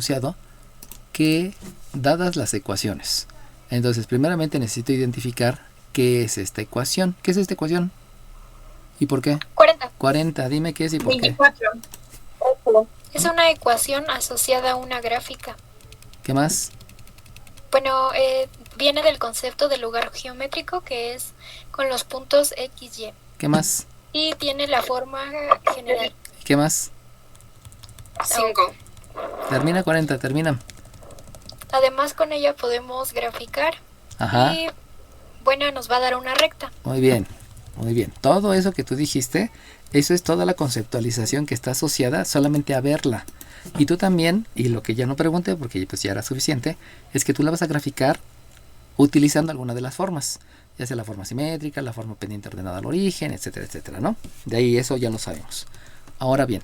enunciado que, dadas las ecuaciones, entonces primeramente necesito identificar qué es esta ecuación. ¿Qué es esta ecuación? ¿Y por qué? 40. 40, dime qué es y por 24. qué. Es una ecuación asociada a una gráfica. ¿Qué más? Bueno, viene del concepto de lugar geométrico, que es con los puntos X, Y. ¿Qué más? Y tiene la forma general. ¿Qué más? 5. Termina 40, termina. Además, con ella podemos graficar. Ajá. Y, bueno, nos va a dar una recta. Muy bien, muy bien. Todo eso que tú dijiste, eso es toda la conceptualización que está asociada solamente a verla. Y tú también, y lo que ya no pregunté porque pues ya era suficiente, es que tú la vas a graficar utilizando alguna de las formas, ya sea la forma simétrica, la forma pendiente ordenada al origen, etcétera, etcétera, ¿no? De ahí eso ya lo sabemos. Ahora bien,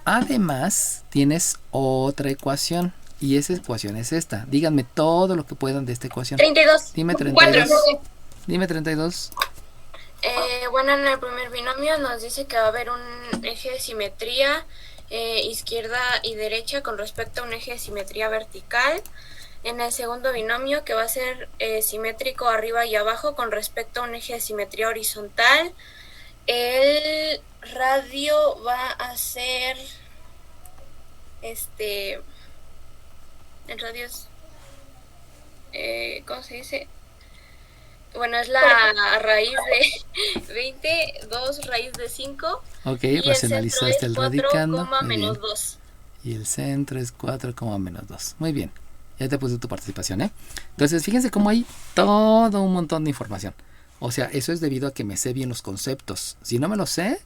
además tienes otra ecuación, y esa ecuación es esta. Díganme todo lo que puedan de esta ecuación. 32. Dime 32. 4. Dime 32. Bueno, en el primer binomio nos dice que va a haber un eje de simetría izquierda y derecha con respecto a un eje de simetría vertical. En el segundo binomio, que va a ser simétrico arriba y abajo con respecto a un eje de simetría horizontal. El radio va a ser el radio es ¿cómo se dice? Bueno, es la raíz de 20, 2 raíz de 5. Ok, y racionalizaste el radicando. Muy bien. 2. Y el centro es 4, menos 2. Muy bien. Ya te puse tu participación, ¿eh? Entonces, fíjense cómo hay todo un montón de información. O sea, eso es debido a que me sé bien los conceptos. Si no me lo sé,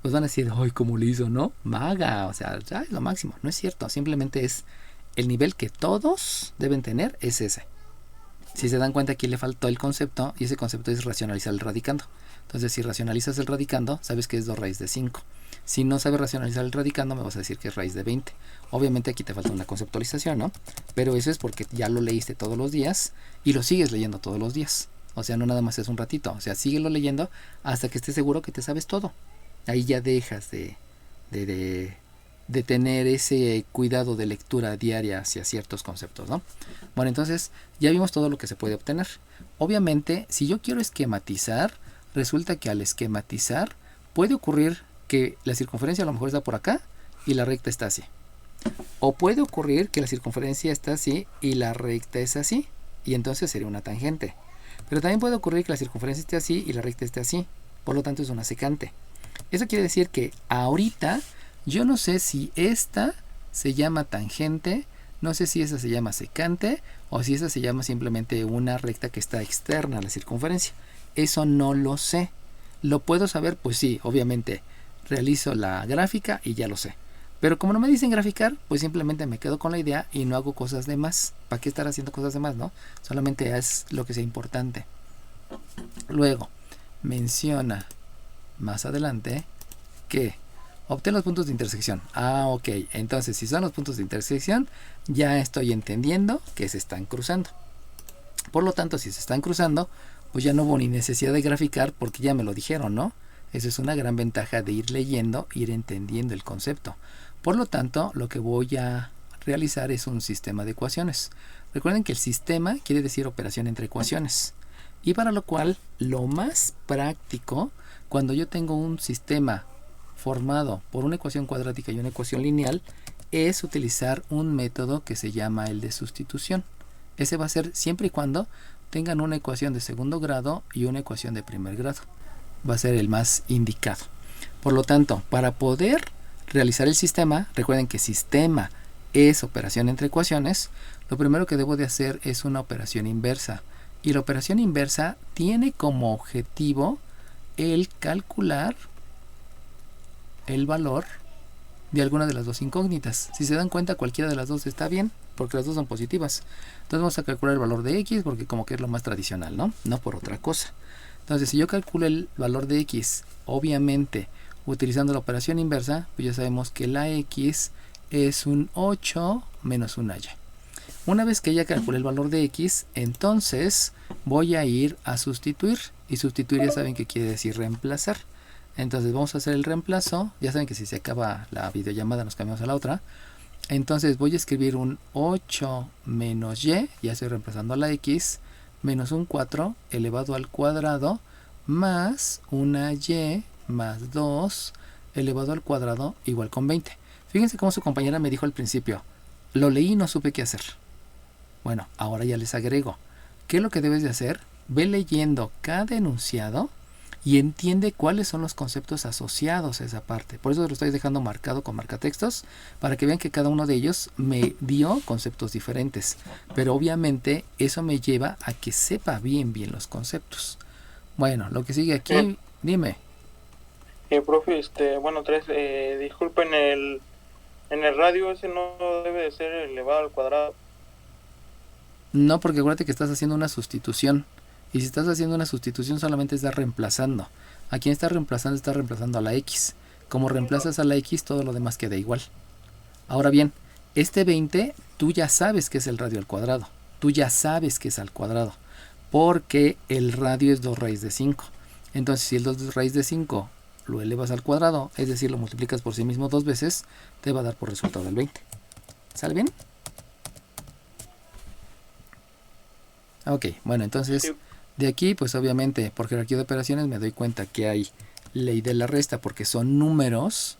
pues van a decir, ¡ay, cómo lo hizo!, ¿no? Maga, o sea, ya es lo máximo. No es cierto, simplemente es el nivel que todos deben tener, es ese. Si se dan cuenta, aquí le faltó el concepto, y ese concepto es racionalizar el radicando. Entonces, si racionalizas el radicando, sabes que es 2 raíz de 5. Si no sabes racionalizar el radicando, me vas a decir que es raíz de 20. Obviamente aquí te falta una conceptualización, ¿no? Pero eso es porque ya lo leíste todos los días y lo sigues leyendo todos los días. O sea, no nada más es un ratito. O sea, síguelo leyendo hasta que estés seguro que te sabes todo. Ahí ya dejas de tener ese cuidado de lectura diaria hacia ciertos conceptos, ¿no? Bueno, entonces ya vimos todo lo que se puede obtener. Obviamente, si yo quiero esquematizar, resulta que al esquematizar puede ocurrir que la circunferencia a lo mejor está por acá y la recta está así. O puede ocurrir que la circunferencia está así y la recta es así, y entonces sería una tangente. Pero también puede ocurrir que la circunferencia esté así y la recta esté así, por lo tanto es una secante. Eso quiere decir que ahorita yo no sé si esta se llama tangente, no sé si esa se llama secante o si esa se llama simplemente una recta que está externa a la circunferencia. Eso no lo sé. ¿Lo puedo saber? Pues sí, obviamente. Realizo la gráfica y ya lo sé. Pero como no me dicen graficar, pues simplemente me quedo con la idea y no hago cosas de más. ¿Para qué estar haciendo cosas de más, no? Solamente es lo que sea importante. Luego, menciona más adelante que obtén los puntos de intersección. Ah, ok. Entonces, si son los puntos de intersección, ya estoy entendiendo que se están cruzando. Por lo tanto, si se están cruzando, pues ya no hubo ni necesidad de graficar porque ya me lo dijeron, ¿no? Eso es una gran ventaja de ir leyendo, ir entendiendo el concepto. Por lo tanto, lo que voy a realizar es un sistema de ecuaciones. Recuerden que el sistema quiere decir operación entre ecuaciones. Y para lo cual, lo más práctico, cuando yo tengo un sistema formado por una ecuación cuadrática y una ecuación lineal, es utilizar un método que se llama el de sustitución. Ese va a ser siempre y cuando tengan una ecuación de segundo grado y una ecuación de primer grado. Va a ser el más indicado. Por lo tanto, para poder realizar el sistema, recuerden que sistema es operación entre ecuaciones, lo primero que debo de hacer es una operación inversa. Y la operación inversa tiene como objetivo el calcular el valor de alguna de las dos incógnitas. Si se dan cuenta, cualquiera de las dos está bien, porque las dos son positivas. Entonces vamos a calcular el valor de x, porque como que es lo más tradicional, ¿no? No por otra cosa. Entonces, si yo calculo el valor de x, obviamente, utilizando la operación inversa, pues ya sabemos que la x es un 8 menos una y. Una vez que ya calculé el valor de x, entonces voy a ir a sustituir. Y sustituir ya saben que quiere decir reemplazar. Entonces vamos a hacer el reemplazo. Ya saben que si se acaba la videollamada nos cambiamos a la otra. Entonces voy a escribir un 8 menos y, ya estoy reemplazando a la x, menos un 4 elevado al cuadrado, más una y más 2 elevado al cuadrado igual con 20. Fíjense cómo su compañera me dijo al principio, lo leí y no supe qué hacer. Bueno, ahora ya les agrego. ¿Qué es lo que debes de hacer? Ve leyendo cada enunciado y entiende cuáles son los conceptos asociados a esa parte. Por eso lo estoy dejando marcado con marcatextos, para que vean que cada uno de ellos me dio conceptos diferentes. Pero obviamente eso me lleva a que sepa bien los conceptos. Bueno, lo que sigue aquí, dime. Profe, bueno, disculpen, en el radio ese no debe de ser elevado al cuadrado. No, porque acuérdate que estás haciendo una sustitución. Y si estás haciendo una sustitución solamente estás reemplazando. ¿A quién estás reemplazando? Estás reemplazando a la x. Como reemplazas a la x, todo lo demás queda igual. Ahora bien, este 20 tú ya sabes que es el radio al cuadrado. Tú ya sabes que es al cuadrado. Porque el radio es 2 raíz de 5. Entonces si el 2 raíz de 5 lo elevas al cuadrado, es decir, lo multiplicas por sí mismo 2 veces, te va a dar por resultado el 20. ¿Sale bien? Ok, bueno, entonces de aquí pues obviamente por jerarquía de operaciones me doy cuenta que hay ley de la resta porque son números,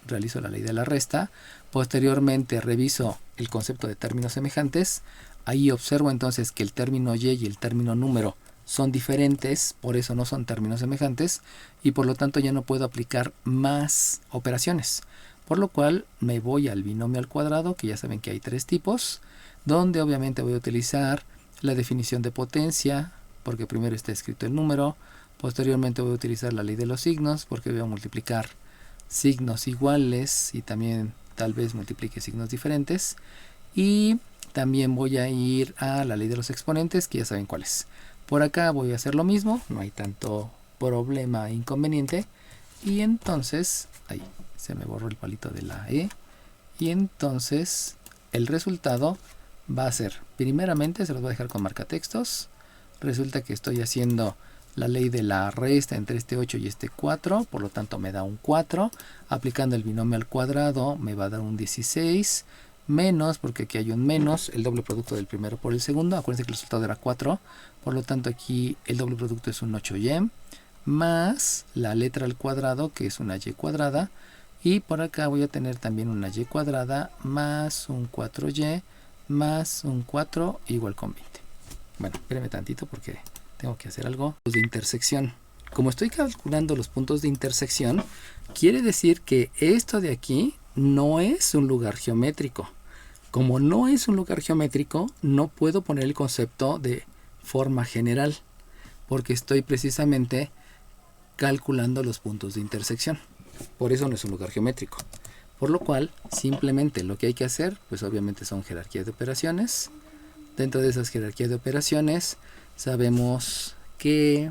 realizo la ley de la resta, posteriormente reviso el concepto de términos semejantes, ahí observo entonces que el término y el término número son diferentes, por eso no son términos semejantes y por lo tanto ya no puedo aplicar más operaciones, por lo cual me voy al binomio al cuadrado, que ya saben que hay 3 tipos, donde obviamente voy a utilizar la definición de potencia, porque primero está escrito el número, posteriormente voy a utilizar la ley de los signos, porque voy a multiplicar signos iguales y también tal vez multiplique signos diferentes, y también voy a ir a la ley de los exponentes, que ya saben cuál es. Por acá voy a hacer lo mismo, no hay tanto problema e inconveniente, y entonces, ahí se me borró el palito de la e, y entonces el resultado va a ser, primeramente se los voy a dejar con marcatextos, resulta que estoy haciendo la ley de la resta entre este 8 y este 4, por lo tanto me da un 4, aplicando el binomio al cuadrado me va a dar un 16, menos, porque aquí hay un menos, el doble producto del primero por el segundo, acuérdense que el resultado era 4, por lo tanto aquí el doble producto es un 8y, más la letra al cuadrado que es una y cuadrada, y por acá voy a tener también una y cuadrada más un 4y más un 4 igual con 20. Bueno, espérenme tantito porque tengo que hacer algo de intersección. Como estoy calculando los puntos de intersección, quiere decir que esto de aquí no es un lugar geométrico. Como no es un lugar geométrico, no puedo poner el concepto de forma general, porque estoy precisamente calculando los puntos de intersección. Por eso no es un lugar geométrico. Por lo cual, simplemente lo que hay que hacer, pues obviamente son jerarquías de operaciones. Dentro de esas jerarquías de operaciones, sabemos que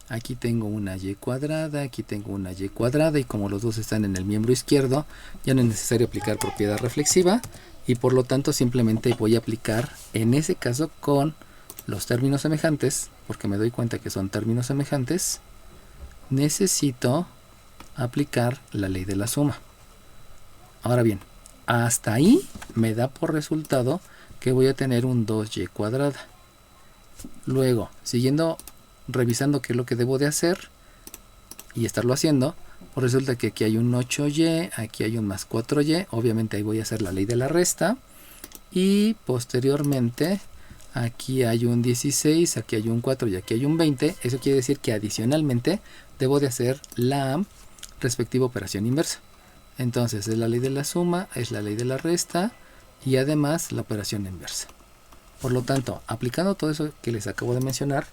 aquí tengo una y cuadrada, aquí tengo una y cuadrada, y como los dos están en el miembro izquierdo, ya no es necesario aplicar propiedad reflexiva, y por lo tanto simplemente voy a aplicar, en ese caso, con los términos semejantes, porque me doy cuenta que son términos semejantes, necesito aplicar la ley de la suma. Ahora bien, hasta ahí me da por resultado que voy a tener un 2y cuadrada. Luego, siguiendo revisando qué es lo que debo de hacer y estarlo haciendo, pues resulta que aquí hay un 8y, aquí hay un más 4y, obviamente ahí voy a hacer la ley de la resta, y posteriormente aquí hay un 16, aquí hay un 4 y aquí hay un 20, eso quiere decir que adicionalmente debo de hacer la respectiva operación inversa. Entonces es la ley de la suma, es la ley de la resta y además la operación inversa. Por lo tanto, aplicando todo eso que les acabo de mencionar,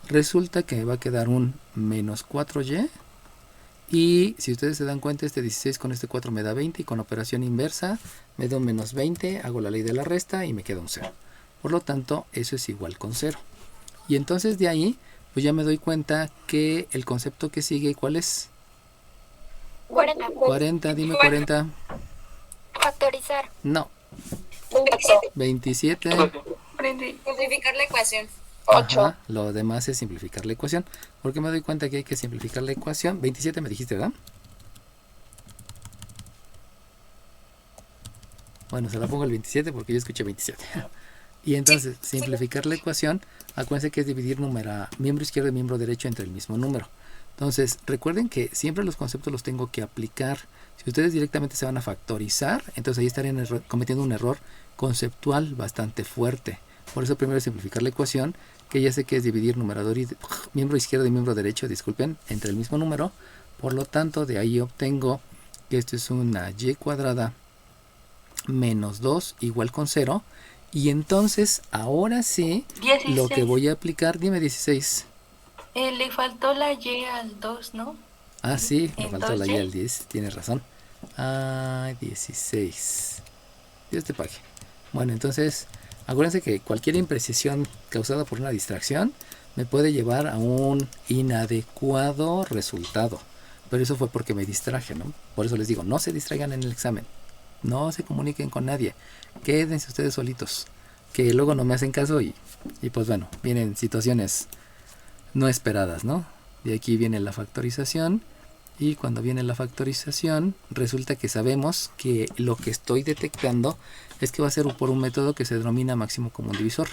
resulta que me va a quedar un menos 4y, y si ustedes se dan cuenta, este 16 con este 4 me da 20, y con operación inversa me da un menos 20, hago la ley de la resta y me queda un 0. Por lo tanto, eso es igual con 0. Y entonces de ahí, pues ya me doy cuenta que el concepto que sigue, ¿cuál es? 40. 40, dime 40. Factorizar. No. 27. Simplificar la ecuación. 8. Ajá, lo demás es simplificar la ecuación. ¿Por qué me doy cuenta que hay que simplificar la ecuación? 27 me dijiste, ¿verdad? Bueno, se la pongo el 27 porque yo escuché 27. Y entonces, simplificar la ecuación, acuérdense que es dividir miembro izquierdo y miembro derecho entre el mismo número. Entonces, recuerden que siempre los conceptos los tengo que aplicar. Si ustedes directamente se van a factorizar, entonces ahí estarían cometiendo un error conceptual bastante fuerte. Por eso primero es simplificar la ecuación, que ya sé que es dividir numerador y miembro izquierdo y miembro derecho, disculpen, entre el mismo número. Por lo tanto, de ahí obtengo que esto es una y cuadrada menos 2 igual con 0. Y entonces, ahora sí, 16. lo que voy a aplicar, dime 16. Le faltó la Y al 2, ¿no? Ah, sí, me faltó la y Entonces- al 10, tienes razón. Ah, 16. Dios te pague. Bueno, entonces, acuérdense que cualquier imprecisión causada por una distracción me puede llevar a un inadecuado resultado. Pero eso fue porque me distraje, ¿no? Por eso les digo, no se distraigan en el examen. No se comuniquen con nadie. Quédense ustedes solitos. Que luego no me hacen caso y pues bueno, vienen situaciones no esperadas, ¿no? De aquí viene la factorización. Y cuando viene la factorización, resulta que sabemos que lo que estoy detectando es que va a ser por un método que se denomina máximo común divisor.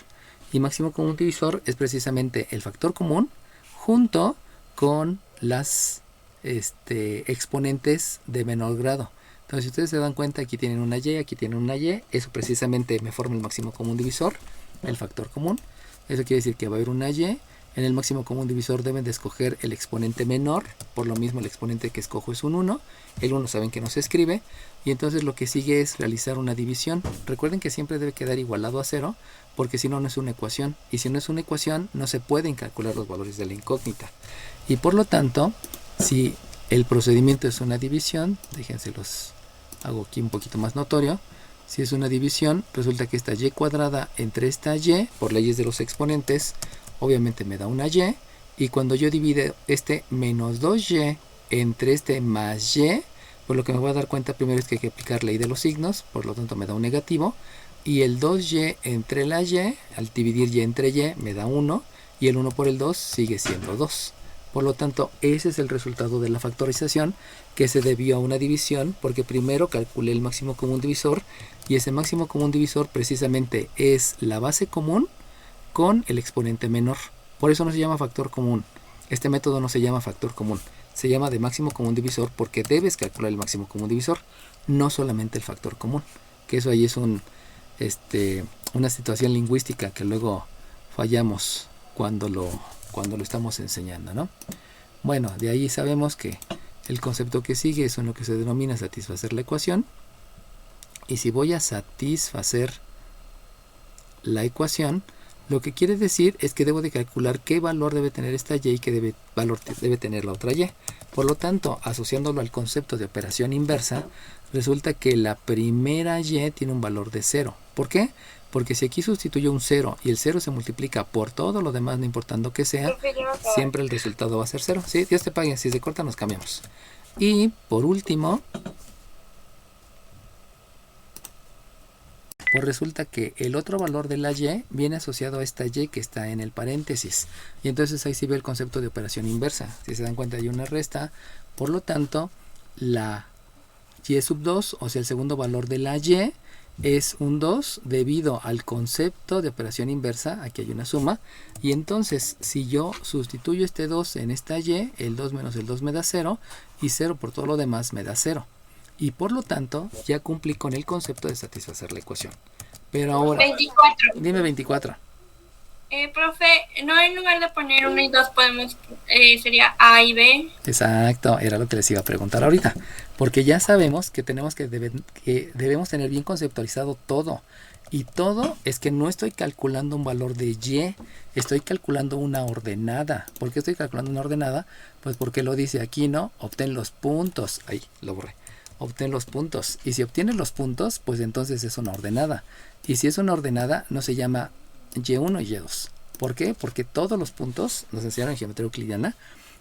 Y máximo común divisor es precisamente el factor común junto con las exponentes de menor grado. Entonces, si ustedes se dan cuenta, aquí tienen una y, aquí tienen una y, eso precisamente me forma el máximo común divisor, el factor común. Eso quiere decir que va a haber una y. En el máximo común divisor deben de escoger el exponente menor, por lo mismo el exponente que escojo es un 1, el 1 saben que no se escribe, y entonces lo que sigue es realizar una división. Recuerden que siempre debe quedar igualado a 0, porque si no, no es una ecuación, y si no es una ecuación, no se pueden calcular los valores de la incógnita. Y por lo tanto, si el procedimiento es una división, déjense los hago aquí un poquito más notorio. Si es una división, resulta que esta y cuadrada entre esta y, por leyes de los exponentes, obviamente me da una y, y cuando yo divido este menos 2y entre este más y, pues lo que me voy a dar cuenta primero es que hay que aplicar ley de los signos, por lo tanto me da un negativo, y el 2y entre la y, al dividir y entre y, me da 1, y el 1 por el 2 sigue siendo 2. Por lo tanto, ese es el resultado de la factorización, que se debió a una división, porque primero calculé el máximo común divisor, y ese máximo común divisor precisamente es la base común con el exponente menor. Por eso no se llama factor común. Este método no se llama factor común. Se llama de máximo común divisor porque debes calcular el máximo común divisor, no solamente el factor común. Que eso ahí es una situación lingüística que luego fallamos cuando lo estamos enseñando, ¿no? Bueno, de ahí sabemos que el concepto que sigue es uno que se denomina satisfacer la ecuación. Y si voy a satisfacer la ecuación, lo que quiere decir es que debo de calcular qué valor debe tener esta y y qué valor debe tener la otra y. Por lo tanto, asociándolo al concepto de operación inversa, resulta que la primera y tiene un valor de 0. ¿Por qué? Porque si aquí sustituyo un 0 y el 0 se multiplica por todo lo demás, no importando que sea, siempre el resultado va a ser 0. Sí, Dios te pague, si se corta nos cambiamos. Y por último, pues resulta que el otro valor de la y viene asociado a esta y que está en el paréntesis. Y entonces ahí sí ve el concepto de operación inversa. Si se dan cuenta hay una resta. Por lo tanto, la y sub 2, o sea el segundo valor de la y, es un 2 debido al concepto de operación inversa. Aquí hay una suma. Y entonces si yo sustituyo este 2 en esta y, el 2 menos el 2 me da 0. Y 0 por todo lo demás me da 0. Y por lo tanto, ya cumplí con el concepto de satisfacer la ecuación. Pero ahora... 24. Dime 24. Profe, ¿no en lugar de poner 1 y 2 podemos, sería A y B? Exacto, era lo que les iba a preguntar ahorita. Porque ya sabemos que tenemos que debemos tener bien conceptualizado todo. Y todo es que no estoy calculando un valor de y, estoy calculando una ordenada. ¿Por qué estoy calculando una ordenada? Pues porque lo dice aquí, ¿no? Obtén los puntos. Ahí, lo borré. Obtén los puntos. Y si obtienes los puntos, pues entonces es una ordenada. Y si es una ordenada, no se llama y1 y y2. ¿Por qué? Porque todos los puntos, nos enseñaron en geometría euclidiana,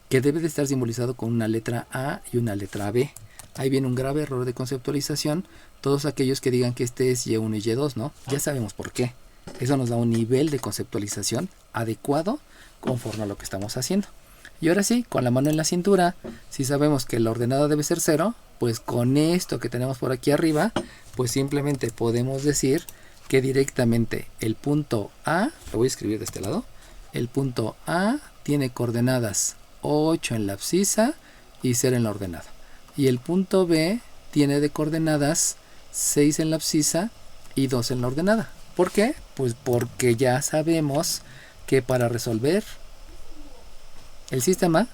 que debe de estar simbolizado con una letra A y una letra B. Ahí viene un grave error de conceptualización. Todos aquellos que digan que este es y1 y y2, ¿no? Ya sabemos por qué. Eso nos da un nivel de conceptualización adecuado conforme a lo que estamos haciendo. Y ahora sí, con la mano en la cintura, si sabemos que la ordenada debe ser 0, pues con esto que tenemos por aquí arriba, pues simplemente podemos decir que directamente el punto A, lo voy a escribir de este lado, el punto A tiene coordenadas 8 en la abscisa y 0 en la ordenada. Y el punto B tiene de coordenadas 6 en la abscisa y 2 en la ordenada. ¿Por qué? Pues porque ya sabemos que para resolver el sistema,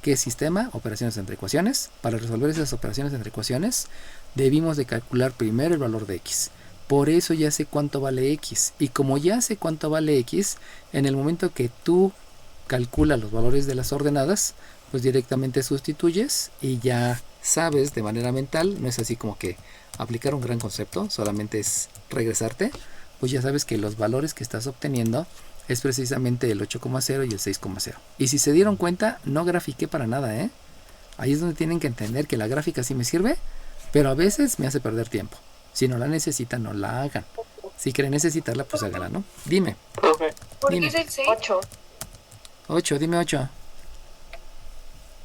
¿qué es sistema? Operaciones entre ecuaciones. Para resolver esas operaciones entre ecuaciones, debimos de calcular primero el valor de x. Por eso ya sé cuánto vale x. Y como ya sé cuánto vale x, en el momento que tú calculas los valores de las ordenadas, pues directamente sustituyes y ya sabes de manera mental, no es así como que aplicar un gran concepto, solamente es regresarte, pues ya sabes que los valores que estás obteniendo es precisamente el 8,0 y el 6,0. Y si se dieron cuenta, no grafiqué para nada, ¿eh? Ahí es donde tienen que entender que la gráfica sí me sirve, pero a veces me hace perder tiempo. Si no la necesitan, no la hagan. Si quieren necesitarla, pues hágala, ¿no? Dime. Profe, ¿Por qué Dime. es el 6? 8. 8, dime 8.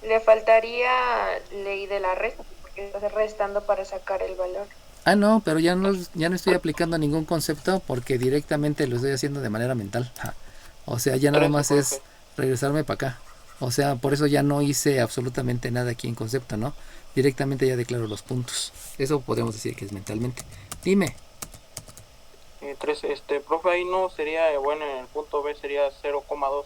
Le faltaría ley de la resta, porque estás restando para sacar el valor. Ah, no, pero ya no estoy aplicando ningún concepto porque directamente lo estoy haciendo de manera mental. Ja. O sea, ya nada más es regresarme para acá. O sea, por eso ya no hice absolutamente nada aquí en concepto, ¿no? Directamente ya declaro los puntos. Eso podemos decir que es mentalmente. Dime. 3, profe, ahí no sería, bueno, en el punto B sería 0,2.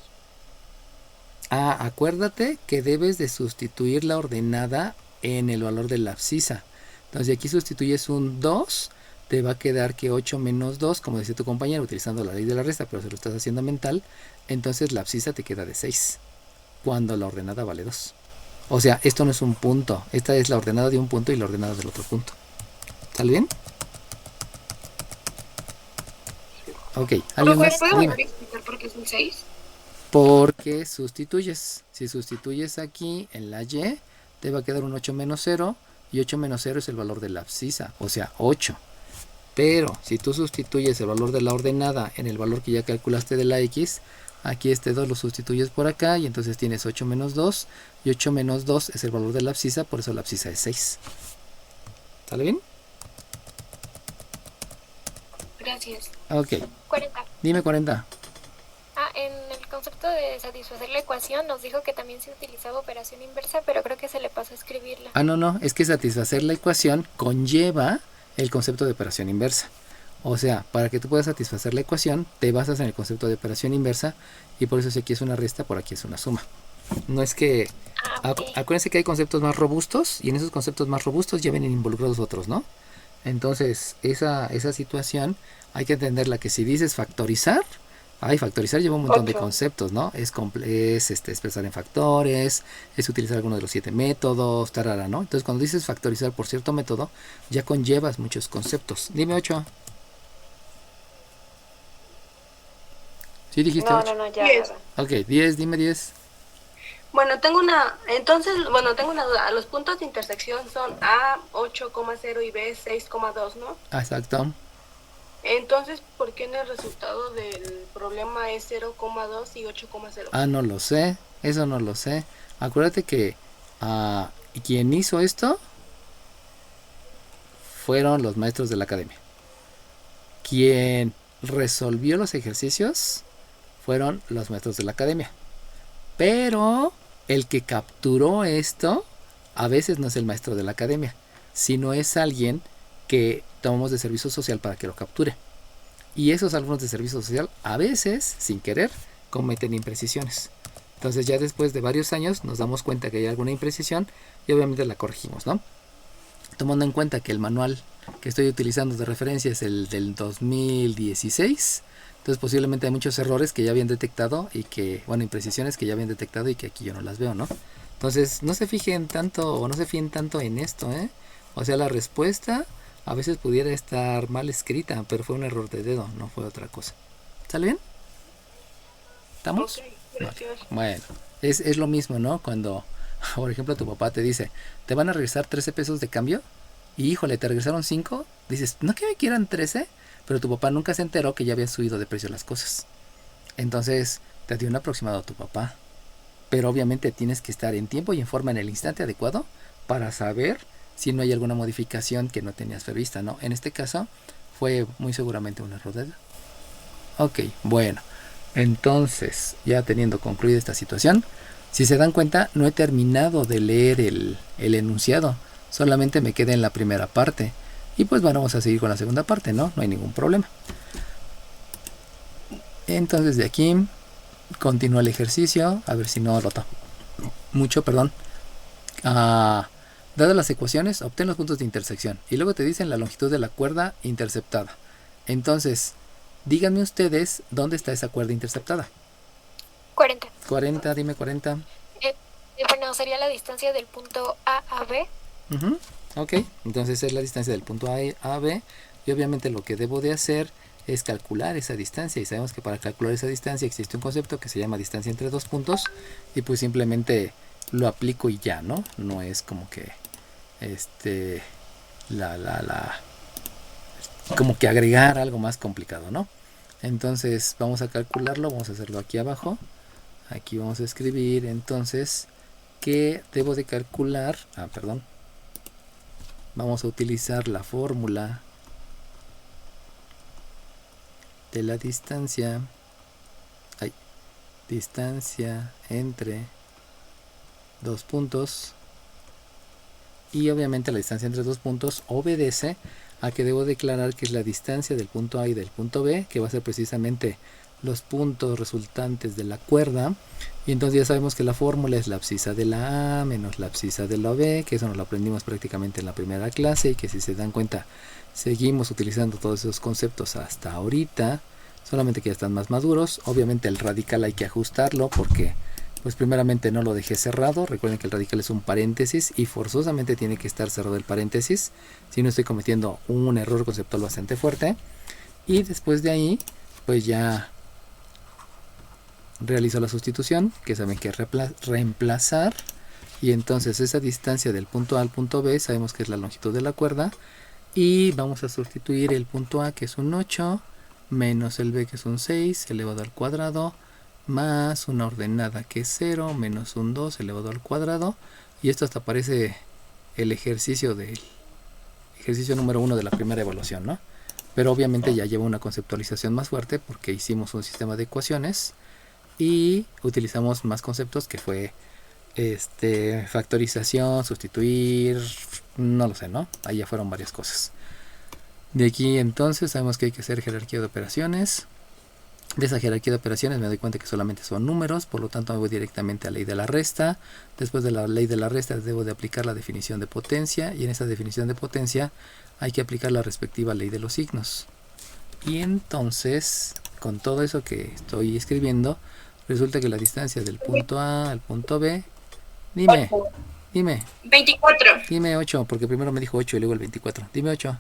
Ah, acuérdate que debes de sustituir la ordenada en el valor de la abscisa. Entonces, si aquí sustituyes un 2, te va a quedar que 8 menos 2, como decía tu compañero, utilizando la ley de la resta, pero se lo estás haciendo mental, entonces la abscisa te queda de 6, cuando la ordenada vale 2. O sea, esto no es un punto, esta es la ordenada de un punto y la ordenada del otro punto. ¿Sale bien? Ok, ¿alguien más? ¿Puedo Dime. volver a explicar por qué es un 6? Porque sustituyes. Si sustituyes aquí en la y, te va a quedar un 8 menos 0. Y 8 menos 0 es el valor de la abscisa, o sea, 8. Pero si tú sustituyes el valor de la ordenada en el valor que ya calculaste de la x, aquí este 2 lo sustituyes por acá y entonces tienes 8 menos 2. Y 8 menos 2 es el valor de la abscisa, por eso la abscisa es 6. ¿Sale bien? Gracias. Ok, 40. dime 40. En el concepto de satisfacer la ecuación nos dijo que también se utilizaba operación inversa, pero creo que se le pasó a escribirla. Ah, no, es que satisfacer la ecuación conlleva el concepto de operación inversa. O sea, para que tú puedas satisfacer la ecuación, te basas en el concepto de operación inversa y por eso si aquí es una resta, por aquí es una suma. No es que... Ok. Acuérdense que hay conceptos más robustos y en esos conceptos más robustos ya vienen involucrados otros, ¿no? Entonces, esa situación hay que entenderla que si dices factorizar... factorizar lleva un montón de 8. conceptos, ¿no? Es expresar en factores, es utilizar alguno de los 7 métodos, tarara, ¿no? Entonces, cuando dices factorizar por cierto método, ya conllevas muchos conceptos. Dime 8. ¿Sí dijiste 8? No, ya. 10. nada. Ok, 10, dime 10. Bueno, tengo una duda. Los puntos de intersección son A 8,0 y B 6,2, ¿no? Exacto. Entonces, ¿por qué en el resultado del problema es 0,2 y 8,0? Ah, no lo sé, eso no lo sé. Acuérdate que quien hizo esto fueron los maestros de la academia. Quien resolvió los ejercicios fueron los maestros de la academia. Pero el que capturó esto a veces no es el maestro de la academia, sino es alguien que tomamos de servicio social para que lo capture. Y esos alumnos de servicio social a veces, sin querer, cometen imprecisiones. Entonces ya después de varios años nos damos cuenta que hay alguna imprecisión y obviamente la corregimos, ¿no? Tomando en cuenta que el manual que estoy utilizando de referencia es el del 2016, entonces posiblemente hay muchos errores que ya habían detectado y que, bueno, imprecisiones que ya habían detectado y que aquí yo no las veo, ¿no? Entonces no se fijen tanto o no se fíen tanto en esto, ¿eh? O sea, la respuesta a veces pudiera estar mal escrita, pero fue un error de dedo, no fue otra cosa. ¿Sale bien? ¿Estamos? Ok, gracias. Bueno, es lo mismo, ¿no? Cuando, por ejemplo, tu papá te dice, te van a regresar 13 pesos de cambio, y híjole, te regresaron 5, dices, no que me quieran 13, pero tu papá nunca se enteró que ya había subido de precio las cosas. Entonces, te dio un aproximado a tu papá. pero obviamente tienes que estar en tiempo y en forma en el instante adecuado para saber si no hay alguna modificación que no tenías prevista, ¿no? En este caso fue muy seguramente un error de dedo. Ok, bueno, entonces ya teniendo concluida esta situación, si se dan cuenta, no he terminado de leer el enunciado, solamente me quedé en la primera parte. Y pues bueno, vamos a seguir con la segunda parte, ¿no? No hay ningún problema. Entonces de aquí continúa el ejercicio, a ver si no lo tomo mucho, perdón. Dadas las ecuaciones, obtén los puntos de intersección. Y luego te dicen la longitud de la cuerda interceptada. Entonces, díganme ustedes dónde está esa cuerda interceptada. 40. 40, dime 40. Bueno, sería la distancia del punto A a B. Ok, entonces es la distancia del punto A a B. Y obviamente lo que debo de hacer es calcular esa distancia. Y sabemos que para calcular esa distancia existe un concepto que se llama distancia entre dos puntos. Y pues simplemente lo aplico y ya, ¿no? No es como que como que agregar algo más complicado, ¿no? Entonces vamos a calcularlo, vamos a hacerlo aquí abajo. Aquí vamos a escribir entonces que debo de calcular, perdón, vamos a utilizar la fórmula de la distancia, distancia entre dos puntos, y obviamente la distancia entre dos puntos obedece a que debo declarar que es la distancia del punto A y del punto B, que va a ser precisamente los puntos resultantes de la cuerda. Y entonces ya sabemos que la fórmula es la abscisa de la A menos la abscisa de la B, que eso nos lo aprendimos prácticamente en la primera clase, y que si se dan cuenta seguimos utilizando todos esos conceptos hasta ahorita, solamente que ya están más maduros. Obviamente el radical hay que ajustarlo porque pues primeramente no lo dejé cerrado. Recuerden que el radical es un paréntesis y forzosamente tiene que estar cerrado el paréntesis, si no estoy cometiendo un error conceptual bastante fuerte. Y después de ahí pues ya realizo la sustitución, que saben que es reemplazar, y entonces esa distancia del punto A al punto B sabemos que es la longitud de la cuerda, y vamos a sustituir el punto A, que es un 8, menos el B, que es un 6 elevado al cuadrado, más una ordenada que es 0 menos un 2 elevado al cuadrado, y esto hasta parece el ejercicio número 1 de la primera evaluación, ¿no? Pero obviamente ya lleva una conceptualización más fuerte porque hicimos un sistema de ecuaciones y utilizamos más conceptos, que fue factorización, sustituir, no lo sé, ¿no? Ahí ya fueron varias cosas. De aquí entonces sabemos que hay que hacer jerarquía de operaciones. De esa jerarquía de operaciones me doy cuenta que solamente son números, por lo tanto me voy directamente a la ley de la resta. Después de la ley de la resta debo de aplicar la definición de potencia, y en esa definición de potencia hay que aplicar la respectiva ley de los signos. Y entonces, con todo eso que estoy escribiendo, resulta que la distancia del punto A al punto B, dime 24. Dime 8, porque primero me dijo 8 y luego el 24. Dime 8.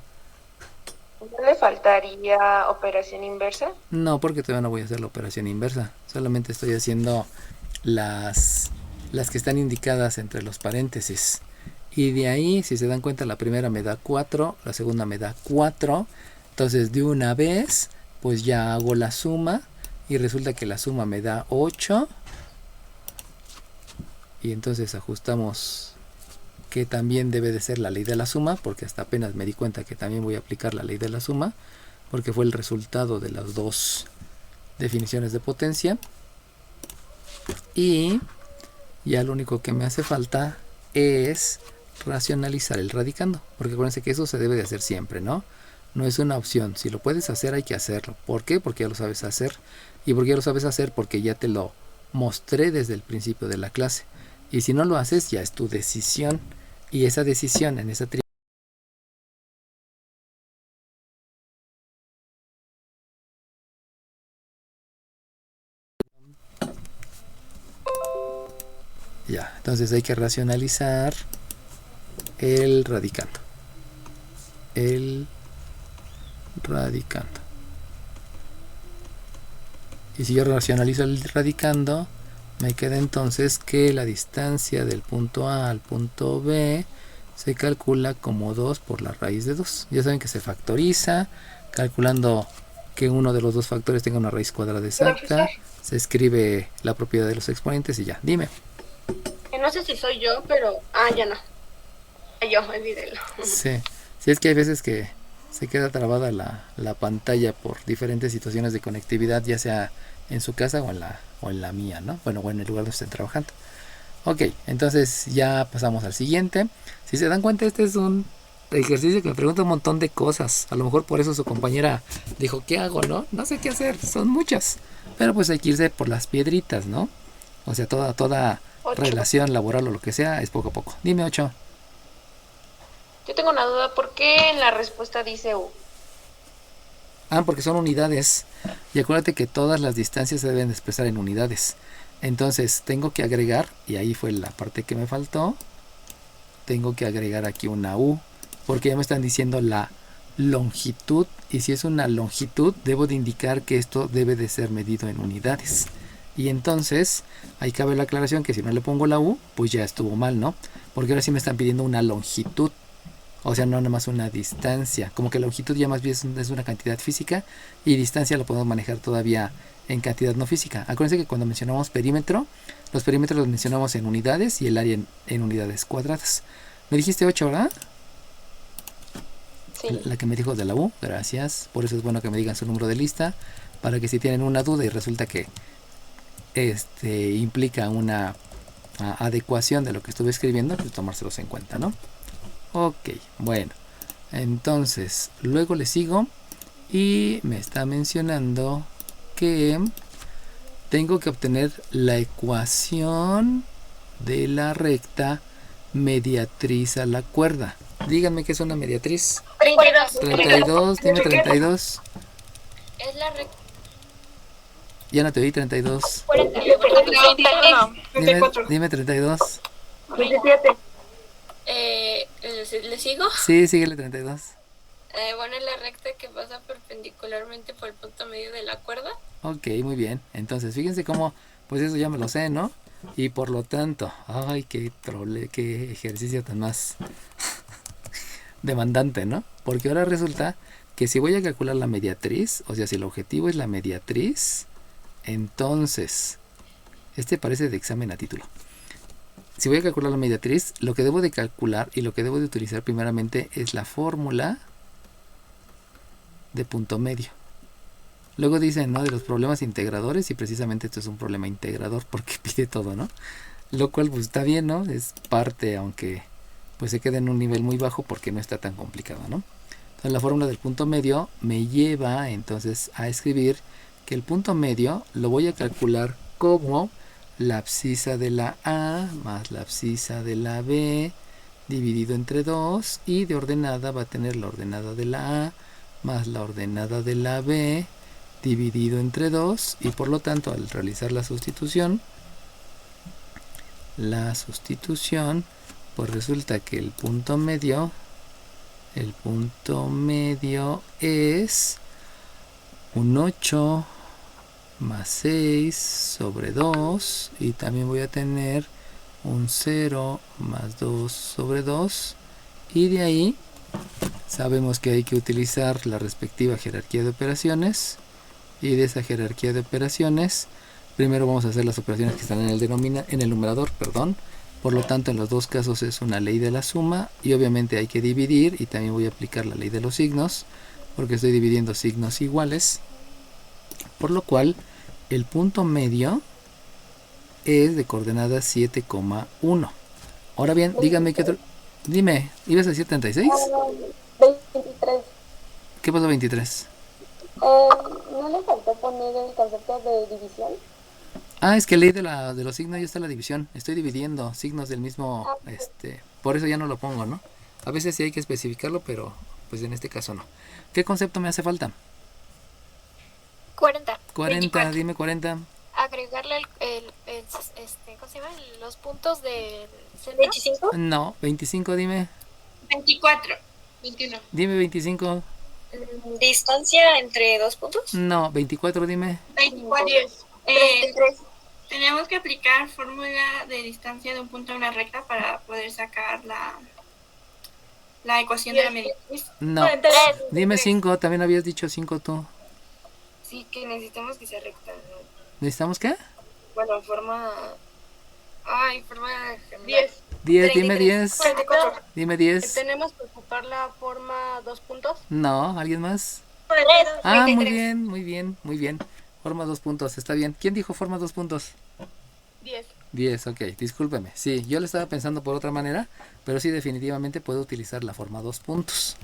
¿No le faltaría operación inversa? No, porque todavía no voy a hacer la operación inversa. Solamente estoy haciendo las que están indicadas entre los paréntesis. Y de ahí, si se dan cuenta, la primera me da 4, la segunda me da 4. Entonces de una vez, pues ya hago la suma. Y resulta que la suma me da 8. Y entonces ajustamos que también debe de ser la ley de la suma, porque hasta apenas me di cuenta que también voy a aplicar la ley de la suma, porque fue el resultado de las dos definiciones de potencia. Y ya lo único que me hace falta es racionalizar el radicando, porque acuérdense que eso se debe de hacer siempre, ¿no? No es una opción. Si lo puedes hacer, hay que hacerlo. ¿Por qué? Porque ya lo sabes hacer. ¿Y por qué ya lo sabes hacer? Porque ya te lo mostré desde el principio de la clase. Y si no lo haces, ya es tu decisión. Y esa decisión en esa ya, entonces hay que racionalizar el radicando. Y si yo racionalizo el radicando, me queda entonces que la distancia del punto A al punto B se calcula como 2 por la raíz de 2. Ya saben que se factoriza calculando que uno de los dos factores tenga una raíz cuadrada exacta. Se escribe la propiedad de los exponentes y ya. Dime. No sé si soy yo, pero... ya no. Yo, olvídelo. Sí. Sí, es que hay veces que se queda trabada la pantalla por diferentes situaciones de conectividad, ya sea en su casa o en la mía, ¿no? Bueno, o en el lugar donde estén trabajando. Ok, entonces ya pasamos al siguiente. Si se dan cuenta, este es un ejercicio que me pregunta un montón de cosas. A lo mejor por eso su compañera dijo, ¿qué hago, no? No sé qué hacer, son muchas. Pero pues hay que irse por las piedritas, ¿no? O sea, toda relación laboral o lo que sea es poco a poco. Dime, 8. Yo tengo una duda, ¿por qué en la respuesta dice U? Porque son unidades. Y acuérdate que todas las distancias se deben de expresar en unidades. Entonces tengo que agregar, y ahí fue la parte que me faltó, tengo que agregar aquí una U, porque ya me están diciendo la longitud, y si es una longitud, debo de indicar que esto debe de ser medido en unidades. Y entonces, ahí cabe la aclaración que si no le pongo la U, pues ya estuvo mal, ¿no? Porque ahora sí me están pidiendo una longitud. O sea, no nada más una distancia. Como que longitud ya más bien es una cantidad física y distancia lo podemos manejar todavía en cantidad no física. Acuérdense que cuando mencionamos perímetro, los perímetros los mencionamos en unidades y el área en unidades cuadradas. Me dijiste 8, ¿verdad? Sí. La que me dijo de la U, gracias. Por eso es bueno que me digan su número de lista, para que si tienen una duda y resulta que implica una adecuación de lo que estuve escribiendo, pues tomárselos en cuenta, ¿no? Ok, bueno, entonces luego le sigo y me está mencionando que tengo que obtener la ecuación de la recta mediatriz a la cuerda. Díganme qué es una mediatriz. 32, dime 32. Es la recta. Ya no te oí, 32. 41. Dime 32. 27. ¿Le sigo? Sí, síguele 32. Bueno, es la recta que pasa perpendicularmente por el punto medio de la cuerda. Ok, muy bien. Entonces, fíjense cómo, pues eso ya me lo sé, ¿no? Y por lo tanto, ay, qué ejercicio tan más demandante, ¿no? Porque ahora resulta que si voy a calcular la mediatriz, o sea, si el objetivo es la mediatriz, entonces, parece de examen a título. Si voy a calcular la mediatriz, lo que debo de calcular y lo que debo de utilizar primeramente es la fórmula de punto medio. Luego dicen, ¿no?, de los problemas integradores, y precisamente esto es un problema integrador porque pide todo, ¿no? Lo cual pues está bien, ¿no? Es parte, aunque pues se queda en un nivel muy bajo porque no está tan complicado, ¿no? Entonces la fórmula del punto medio me lleva entonces a escribir que el punto medio lo voy a calcular como la abscisa de la A más la abscisa de la B dividido entre 2, y de ordenada va a tener la ordenada de la A más la ordenada de la B dividido entre 2, y por lo tanto al realizar la sustitución pues resulta que el punto medio es un 8 más 6 sobre 2, y también voy a tener un 0 más 2 sobre 2, y de ahí sabemos que hay que utilizar la respectiva jerarquía de operaciones, y de esa jerarquía de operaciones primero vamos a hacer las operaciones que están en el numerador, perdón. Por lo tanto, en los dos casos es una ley de la suma, y obviamente hay que dividir, y también voy a aplicar la ley de los signos porque estoy dividiendo signos iguales, por lo cual el punto medio es de coordenadas 7,1. Ahora bien, díganme qué otro... Dime, ¿ibas a decir 36? 23. ¿Qué pasó 23? ¿No le faltó poner el concepto de división? Es que ley de los signos ya está la división. Estoy dividiendo signos del mismo... por eso ya no lo pongo, ¿no? A veces sí hay que especificarlo, pero pues en este caso no. ¿Qué concepto me hace falta? 40. 40, 24. dime 40. Agregarle ¿cómo se llama? Los puntos del centro. 25. No, 25, dime. 24. 21. Dime 25. Distancia entre dos puntos. No, 24, dime. 24. 33. Tenemos que aplicar fórmula de distancia de un punto a una recta para poder sacar la ecuación de la mediatriz. No, dime 5, también habías dicho 5 tú. Sí, que necesitamos que sea recta, ¿no? ¿Necesitamos qué? Bueno, forma... Ay, forma... 10. 10, dime 10. 44. Dime 10. Tenemos que ocupar la forma 2 puntos. No, ¿alguien más? 42. Ah, muy bien, muy bien, muy bien. Forma 2 puntos, está bien. ¿Quién dijo forma 2 puntos? 10. 10, ok, discúlpeme. Sí, yo le estaba pensando por otra manera, pero sí definitivamente puedo utilizar la forma 2 puntos.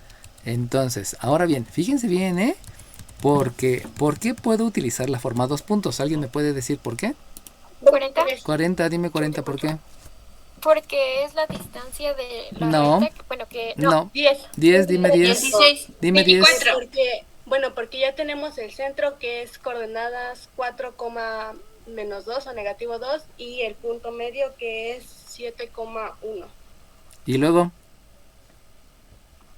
Entonces, ahora bien, fíjense bien, ¿eh? Porque, ¿por qué puedo utilizar la forma 2 puntos? ¿Alguien me puede decir por qué? 40. 40, dime 40, ¿por qué? Porque es la distancia de la No. recta, bueno, que No. 10. 10, dime 10. 16. Dime 10. 24. Porque ya tenemos el centro que es coordenadas 4, menos 2 o negativo 2 y el punto medio que es 7,1. Y luego,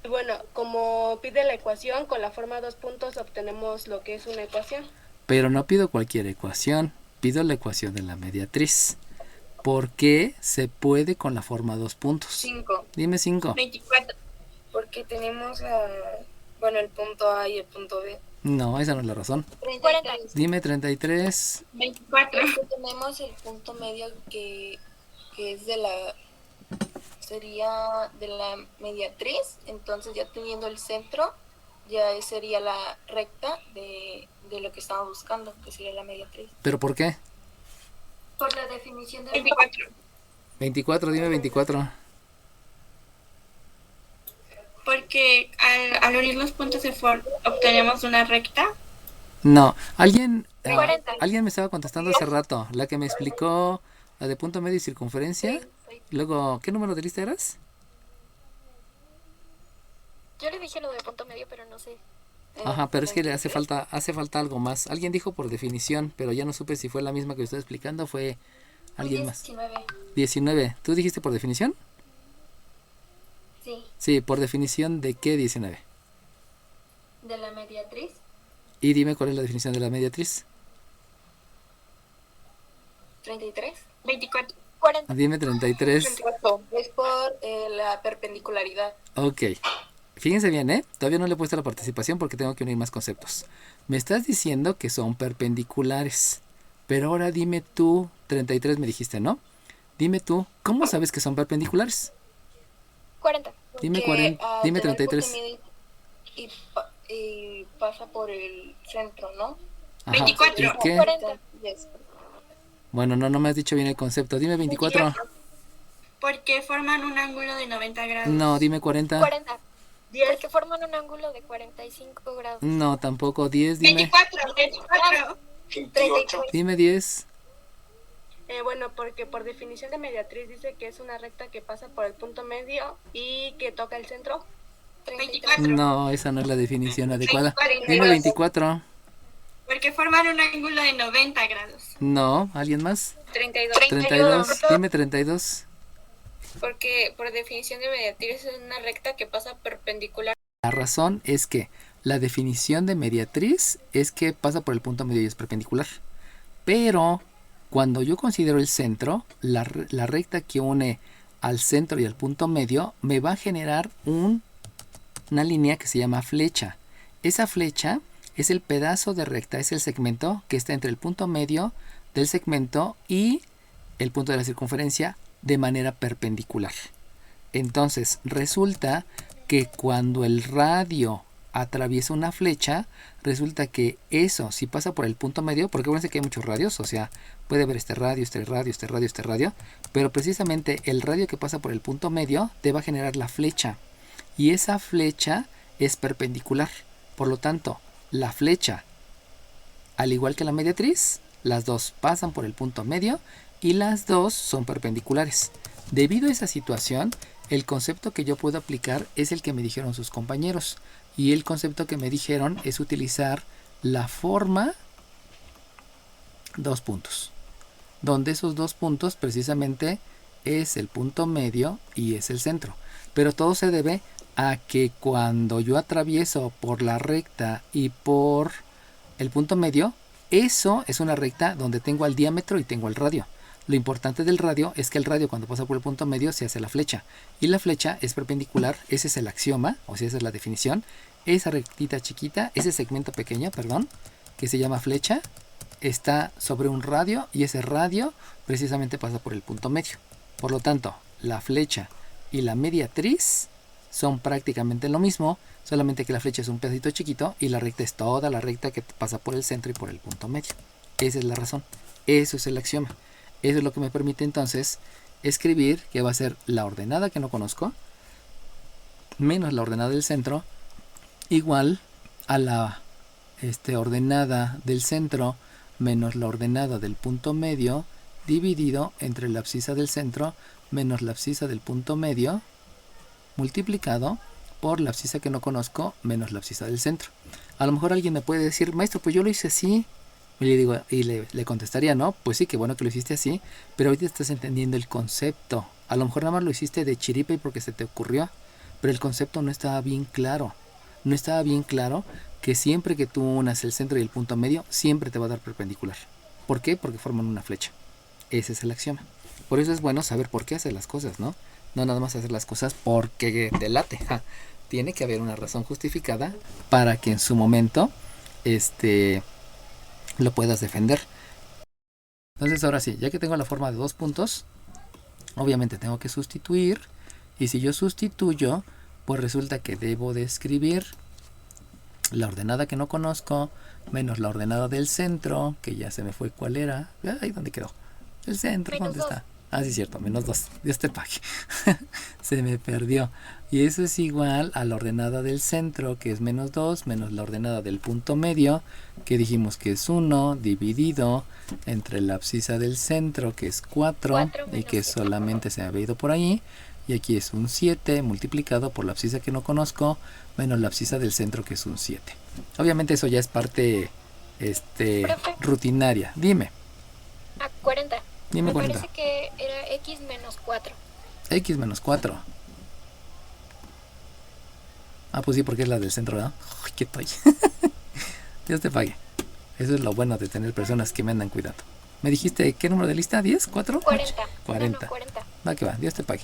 Y bueno, como pide la ecuación, con la forma 2 puntos obtenemos lo que es una ecuación. pero no pido cualquier ecuación, pido la ecuación de la mediatriz. ¿Por qué se puede con la forma 2 puntos? 5. Dime 5. 24. Porque tenemos el punto A y el punto B. No, esa no es la razón. 40. Dime 33. 24. Tenemos el punto medio que es sería de la mediatriz, entonces ya teniendo el centro, ya sería la recta de lo que estamos buscando, que sería la mediatriz. ¿Pero por qué? Por la definición de 24. 24, dime 24. Porque al unir los puntos obtenemos una recta. No, alguien me estaba contestando hace rato, la que me explicó la de punto medio y circunferencia. Luego, ¿qué número de lista eras? Yo le dije lo de punto medio, pero no sé. Ajá, pero es que le hace falta algo más. Alguien dijo por definición, pero ya no supe si fue la misma que estoy explicando o fue alguien más. 19. ¿Tú dijiste por definición? Sí, Sí, por definición de qué 19. de la mediatriz. Y dime cuál es la definición de la mediatriz. 33. 24. 40. Dime 33. Es por la perpendicularidad. Ok. Fíjense bien, ¿eh? Todavía no le he puesto la participación porque tengo que unir más conceptos. Me estás diciendo que son perpendiculares. Pero ahora dime tú, 33 me dijiste, ¿no? Dime tú, ¿cómo sabes que son perpendiculares? 40. Dime Porque, 40, dime tener 33. punto medio y pasa por el centro, ¿no? Ajá. 24. ¿Y qué? 40. Yes. Bueno, no me has dicho bien el concepto. Dime 24. Porque forman un ángulo de 90 grados. No, dime 40. 40. Porque forman un ángulo de 45 grados. No, tampoco. 10, dime. 24. 24. 38. Dime 10. Porque por definición de mediatriz dice que es una recta que pasa por el punto medio y que toca el centro. 24. No, esa no es la definición adecuada. 42. Dime 24. Porque forman un ángulo de 90 grados. No, ¿alguien más? 32. 32. Dime 32. Porque por definición de mediatriz es una recta que pasa perpendicular. La razón es que la definición de mediatriz es que pasa por el punto medio y es perpendicular. Pero cuando yo considero el centro, la recta que une al centro y al punto medio me va a generar una línea que se llama flecha. Esa flecha es el pedazo de recta, es el segmento que está entre el punto medio del segmento y el punto de la circunferencia de manera perpendicular. Entonces resulta que cuando el radio atraviesa una flecha, resulta que eso, si pasa por el punto medio, porque acuérdense que hay muchos radios, o sea, puede haber este radio, este radio, este radio, este radio, pero precisamente el radio que pasa por el punto medio te va a generar la flecha, y esa flecha es perpendicular. Por lo tanto, la flecha, al igual que la mediatriz, las dos pasan por el punto medio y las dos son perpendiculares. Debido a esa situación, el concepto que yo puedo aplicar es el que me dijeron sus compañeros. Y el concepto que me dijeron es utilizar la forma 2 puntos. Donde esos 2 puntos precisamente es el punto medio y es el centro. Pero todo se debe a que cuando yo atravieso por la recta y por el punto medio, eso es una recta donde tengo el diámetro y tengo el radio. Lo importante del radio es que el radio cuando pasa por el punto medio se hace la flecha. Y la flecha es perpendicular, ese es el axioma, o sea, esa es la definición. Esa rectita chiquita, ese segmento pequeño, perdón, que se llama flecha, está sobre un radio y ese radio precisamente pasa por el punto medio. Por lo tanto, la flecha y la mediatriz son prácticamente lo mismo, solamente que la flecha es un pedacito chiquito y la recta es toda la recta que pasa por el centro y por el punto medio. Esa es la razón. Eso es el axioma. Eso es lo que me permite entonces escribir que va a ser la ordenada que no conozco menos la ordenada del centro igual a la ordenada del centro menos la ordenada del punto medio dividido entre la abscisa del centro menos la abscisa del punto medio multiplicado por la abscisa que no conozco menos la abscisa del centro. A lo mejor alguien me puede decir, maestro, pues yo lo hice así. Y le digo, y le contestaría, no, pues sí, qué bueno que lo hiciste así, pero ahorita estás entendiendo el concepto. A lo mejor nada más lo hiciste de chiripa y porque se te ocurrió, pero el concepto no estaba bien claro. No estaba bien claro que siempre que tú unas el centro y el punto medio, siempre te va a dar perpendicular. ¿Por qué? Porque forman una flecha. Ese es el axioma. Por eso es bueno saber por qué hacer las cosas, ¿no? No nada más hacer las cosas porque te late. Tiene que haber una razón justificada para que en su momento lo puedas defender. Entonces ahora sí, ya que tengo la forma de 2 puntos, obviamente tengo que sustituir. Y si yo sustituyo, pues resulta que debo de escribir la ordenada que no conozco menos la ordenada del centro, que ya se me fue cuál era. Ay, ¿dónde quedó? El centro, ¿dónde está? Ah, sí, es cierto, menos 2. Dios te pague. Se me perdió. Y eso es igual a la ordenada del centro, que es menos 2, menos la ordenada del punto medio, que dijimos que es 1, dividido entre la abscisa del centro, que es 4 y que solamente se me había ido por ahí. Y aquí es un 7 multiplicado por la abscisa que no conozco, menos la abscisa del centro, que es un 7. Obviamente eso ya es parte rutinaria. Dime. 40. Dime Me 40. parece que era x menos 4. X menos 4. Ah, pues sí, porque es la del centro, ¿verdad? Uy, qué estoy. Dios te pague. Eso es lo bueno de tener personas que me andan cuidando. ¿Me dijiste qué número de lista? ¿10? ¿4? 40. 40. No, 40. Va que va, Dios te pague.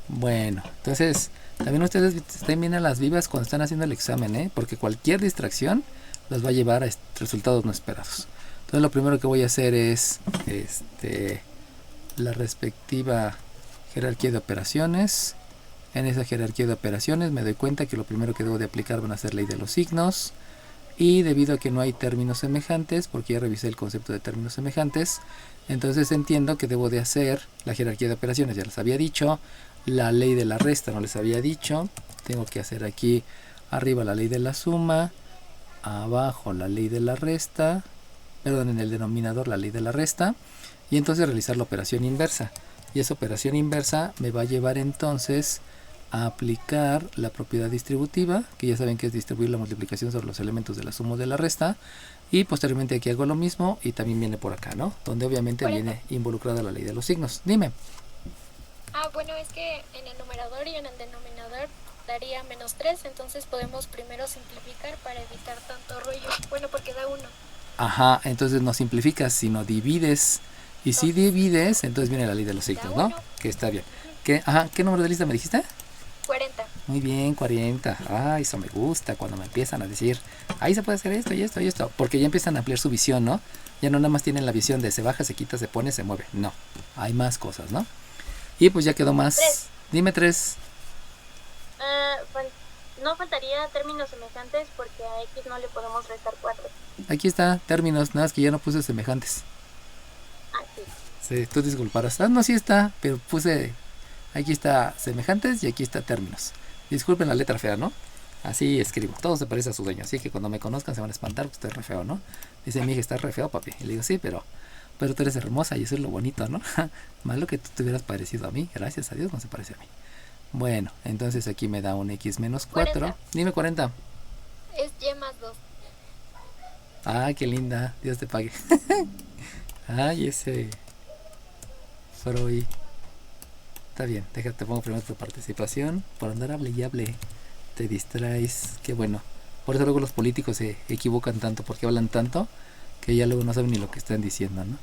Bueno, entonces, también ustedes estén bien a las vivas cuando están haciendo el examen, ¿eh? Porque cualquier distracción los va a llevar a resultados no esperados. Entonces lo primero que voy a hacer es la respectiva jerarquía de operaciones. En esa jerarquía de operaciones me doy cuenta que lo primero que debo de aplicar van a ser ley de los signos. Y debido a que no hay términos semejantes, porque ya revisé el concepto de términos semejantes, entonces entiendo que debo de hacer la jerarquía de operaciones, ya les había dicho. La ley de la resta no les había dicho. Tengo que hacer aquí arriba la ley de la suma, abajo la ley de la resta, perdón, en el denominador la ley de la resta, y entonces realizar la operación inversa. Y esa operación inversa me va a llevar entonces a aplicar la propiedad distributiva, que ya saben que es distribuir la multiplicación sobre los elementos de la suma o de la resta. Y posteriormente aquí hago lo mismo y también viene por acá, ¿no? Donde obviamente viene involucrada la ley de los signos. Dime. Bueno, es que en el numerador y en el denominador daría menos 3, entonces podemos primero simplificar para evitar tanto rollo. Bueno, porque da 1. Ajá, entonces no simplificas, sino divides. Y si divides, entonces viene la ley de los signos, ¿no? Que está bien. ¿Qué número de lista me dijiste? 40. Muy bien, 40. Ay, eso me gusta cuando me empiezan a decir, ahí se puede hacer esto y esto y esto. Porque ya empiezan a ampliar su visión, ¿no? Ya no nada más tienen la visión de se baja, se quita, se pone, se mueve. No, hay más cosas, ¿no? Y pues ya quedó más. 3. Dime 3. No faltaría términos semejantes porque a X no le podemos restar 4. Aquí está, términos, nada más que ya no puse semejantes. Sí. Sí, tú disculparás. No, sí está, pero puse, aquí está semejantes y aquí está términos. Disculpen la letra fea, ¿no? Así escribo, todo se parece a su dueño, así que cuando me conozcan se van a espantar porque estoy re feo, ¿no? Dice mi hija, estás re feo, papi. Y le digo, sí, pero tú eres hermosa y eso es lo bonito, ¿no? Malo que tú te hubieras parecido a mí, gracias a Dios no se parece a mí. Bueno, entonces aquí me da un X menos 4. 40. Dime 40. Es Y más 2. Ay, qué linda, Dios te pague. Ay, ese Freud. Está bien, déjate, pongo primero tu participación. Por andar hable y hable, te distraes. Qué bueno. Por eso luego los políticos se equivocan tanto, porque hablan tanto, que ya luego no saben ni lo que están diciendo, ¿no?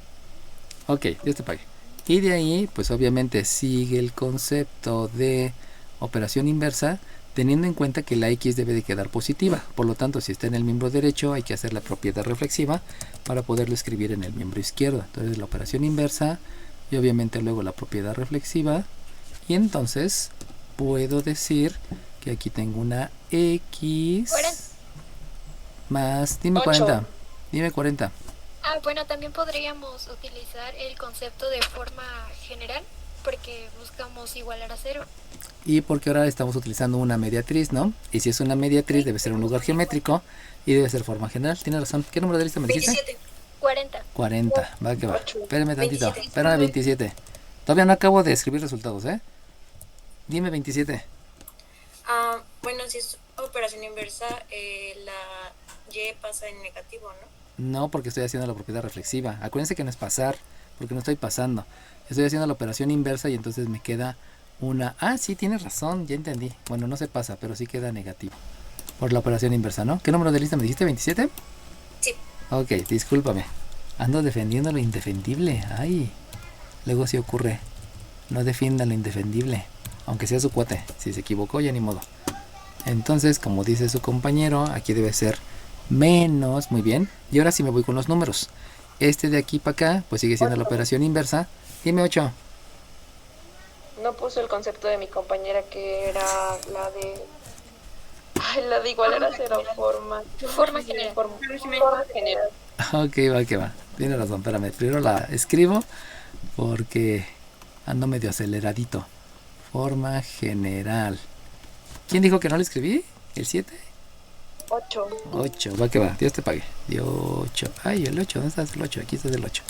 Ok, Dios te pague. Y de ahí, pues obviamente sigue el concepto de operación inversa, teniendo en cuenta que la X debe de quedar positiva. Por lo tanto, si está en el miembro derecho, hay que hacer la propiedad reflexiva para poderlo escribir en el miembro izquierdo. Entonces la operación inversa y obviamente luego la propiedad reflexiva. Y entonces puedo decir que aquí tengo una X más, dime 40, dime 40. Bueno, también podríamos utilizar el concepto de forma general porque buscamos igualar a 0. Y porque ahora estamos utilizando una mediatriz, ¿no? Y si es una mediatriz debe ser un lugar geométrico y debe ser forma general. Tienes razón. ¿Qué número de lista me dijiste? 27. 40. 40. Va que va. Espérame tantito. 27. Espérame, 27. Todavía no acabo de escribir resultados, ¿eh? Dime 27. Bueno, si es operación inversa, la Y pasa en negativo, ¿no? No, porque estoy haciendo la propiedad reflexiva. Acuérdense que no es pasar, porque no estoy pasando. Estoy haciendo la operación inversa y entonces me queda una... Ah, sí, tienes razón, ya entendí. Bueno, no se pasa, pero sí queda negativo. Por la operación inversa, ¿no? ¿Qué número de lista me dijiste? ¿27? Sí. Ok, discúlpame. Ando defendiendo lo indefendible. Ay, luego sí ocurre. No defienda lo indefendible. Aunque sea su cuate. Si se equivocó, ya ni modo. Entonces, como dice su compañero, aquí debe ser menos. Muy bien. Y ahora sí me voy con los números. Este de aquí para acá, pues sigue siendo la operación inversa. Dime 8. No puso el concepto de mi compañera que era la de... Ay, la de igualar a 0, Forma general. Forma general. Ok, va que va. Tiene razón, espérame. Primero la escribo porque ando medio aceleradito. Forma general. ¿Quién dijo que no le escribí? ¿El 7? 8. 8, va que va. Dios te pague. 8. Ay, el 8. ¿Dónde está el 8? Aquí está el 8.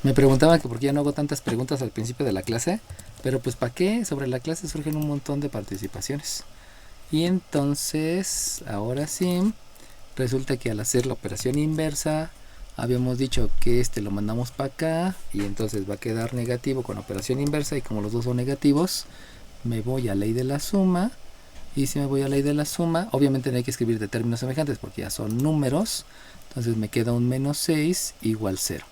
Me preguntaban que por qué ya no hago tantas preguntas al principio de la clase. Pero pues ¿para qué? Sobre la clase surgen un montón de participaciones. Y entonces, ahora sí, resulta que al hacer la operación inversa, habíamos dicho que este lo mandamos para acá. Y entonces va a quedar negativo con operación inversa. Y como los dos son negativos, me voy a ley de la suma. Y si me voy a ley de la suma, obviamente no hay que escribir de términos semejantes porque ya son números. Entonces me queda un menos 6 igual 0.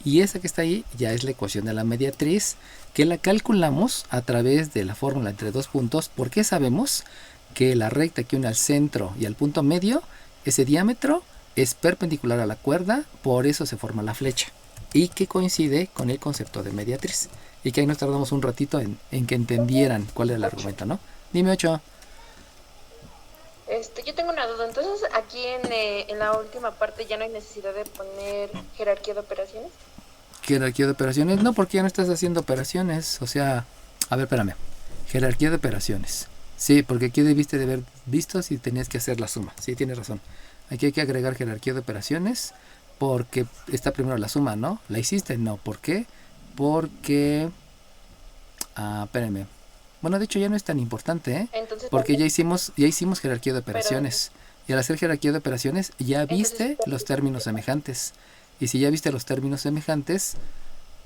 Y esa que está ahí ya es la ecuación de la mediatriz, que la calculamos a través de la fórmula entre dos puntos, porque sabemos que la recta que une al centro y al punto medio, ese diámetro es perpendicular a la cuerda, por eso se forma la flecha. Y que coincide con el concepto de mediatriz. Y que ahí nos tardamos un ratito en que entendieran cuál era el argumento, ¿no? Dime 8. Yo tengo una duda. Entonces, aquí en la última parte ya no hay necesidad de poner jerarquía de operaciones. ¿Jerarquía de operaciones? No, porque ya no estás haciendo operaciones. O sea, a ver, espérame. Jerarquía de operaciones. Sí, porque aquí debiste de haber visto si tenías que hacer la suma. Sí, tienes razón. Aquí hay que agregar jerarquía de operaciones porque está primero la suma, ¿no? ¿La hiciste? No. ¿Por qué? Porque... espérame. Bueno, de hecho ya no es tan importante, ¿eh? Entonces, porque ya hicimos jerarquía de operaciones. Y al hacer jerarquía de operaciones ya viste los términos semejantes. Y si ya viste los términos semejantes,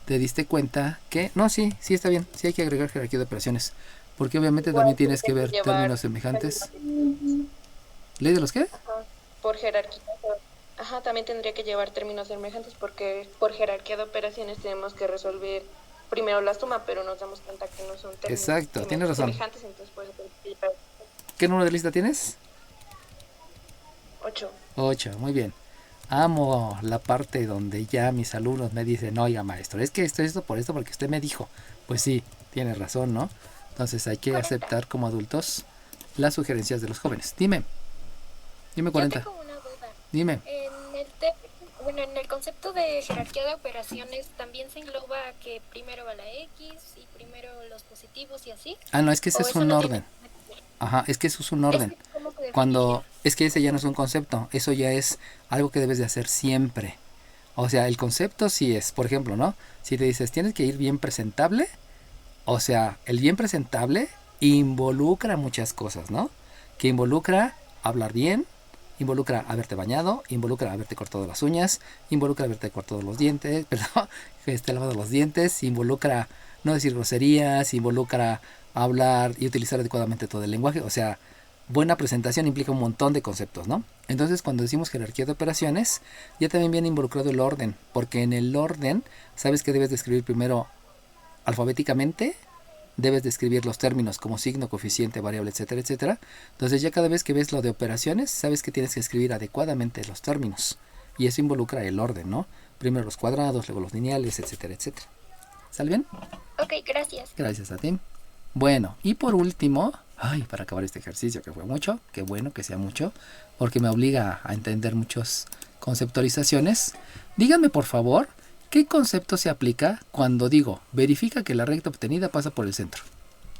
te diste cuenta que... No, sí está bien. Sí hay que agregar jerarquía de operaciones. Porque obviamente también tienes que ver términos semejantes. ¿Ley de los qué? Por jerarquía. Ajá, también tendría que llevar términos semejantes porque por jerarquía de operaciones tenemos que resolver primero la suma, pero nos damos cuenta que no son términos Exacto, tienes razón. semejantes, entonces pues, ¿Qué número de lista tienes? 8. 8, muy bien. Amo la parte donde ya mis alumnos me dicen, oiga maestro, es que esto por esto, porque usted me dijo. Pues sí, tiene razón, ¿no? Entonces hay que aceptar como adultos las sugerencias de los jóvenes. Dime 40. Yo tengo una duda. Dime. En el concepto de jerarquía de operaciones también se engloba que primero va la X y primero los positivos y así. No, es que ese es un orden. Ajá, es que eso es un orden. Es que ese ya no es un concepto, eso ya es algo que debes de hacer siempre. O sea, el concepto sí es, por ejemplo, ¿no? Si te dices, tienes que ir bien presentable, o sea, el bien presentable involucra muchas cosas, ¿no? Que involucra hablar bien, involucra haberte bañado, involucra haberte cortado las uñas, involucra haberte cortado los dientes, lavado los dientes, involucra no decir groserías, involucra hablar y utilizar adecuadamente todo el lenguaje. O sea, buena presentación implica un montón de conceptos, ¿no? Entonces, cuando decimos jerarquía de operaciones, ya también viene involucrado el orden, porque en el orden, sabes que debes de escribir primero alfabéticamente debes de escribir los términos como signo, coeficiente, variable, etcétera, etcétera. Entonces ya cada vez que ves lo de operaciones, sabes que tienes que escribir adecuadamente los términos. Y eso involucra el orden, ¿no? Primero los cuadrados, luego los lineales, etcétera, etcétera. ¿Sale bien? Ok, gracias. Gracias a ti. Bueno, y por último, para acabar este ejercicio que fue mucho, qué bueno que sea mucho, porque me obliga a entender muchas conceptualizaciones. Díganme por favor, ¿qué concepto se aplica cuando digo verifica que la recta obtenida pasa por el centro?